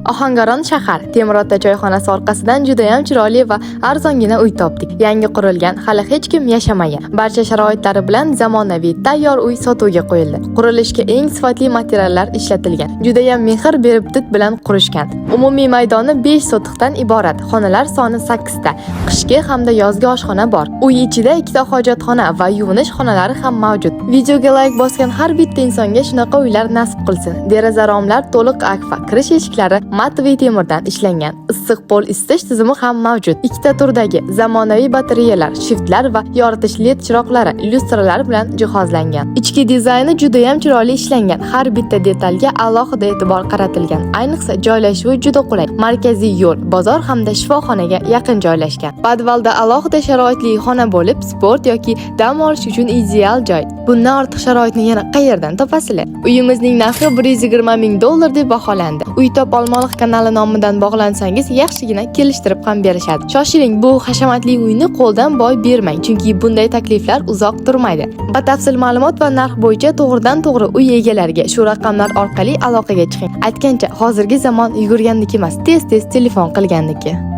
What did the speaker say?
Ohangaron shahar Temirota choyxonasi orqasidan juda ham chiroyli va arzongina uy topdik. Yangi qurilgan, hali hech kim yashamagan. Barcha sharoitlari bilan zamonaviy tayyor uy sotuvga qo'yildi. Qurilishga eng sifatli materiallar ishlatilgan. Juda ham mehr berib did bilan qurishgan. Umumiy maydoni 5 sotixdan iborat. Xonalar soni 8 ta. Qishki hamda yozgi oshxona bor. Uy ichida 2 ta hojatxona va yuvinish xonalari ham mavjud. Videoga like bosgan har bitta insonga shunaqa uylar nasib qilsin. Deraza romlar to'liq akfa, kirish eshiklari matviy temirdan ishlangan. Issiq pol isitish tizimi ham mavjud. 2 ta turdagi zamonaviy batareyalar, shiftlar va yoritish LED chiroqlari, lyustralar bilan jihozlangan. Ichki dizayni juda ham chiroyli ishlangan. Har bitta detalga alohida e'tibor qaratilgan. Ayniqsa joylashuvi juda qulay. Markaziy yo'l, bozor hamda shifoxonaga yaqin joylashgan. Podvalda alohida sharoitli xona bo'lib, sport yoki dam olish uchun ideal joy. Bundan ortiq sharoitni yana qayerdan topasizlar? Uyimizning narxi $120 ming deb baholandi. Uy top olmoqlik kanali nomidan bog'lansangiz, yaxshigina kelishtirib ham berishadi. Shoshiling, bu hashamatli uyni qo'ldan boy bermang, chunki bunday takliflar uzoq turmaydi. Batafsil ma'lumot va narx bo'yicha to'g'ridan-to'g'ri uy egalariga shu raqamlar orqali aloqaga chiqing. Aytgancha, hozirgi zamon yugurganniki emas, tez-tez telefon qilganniki.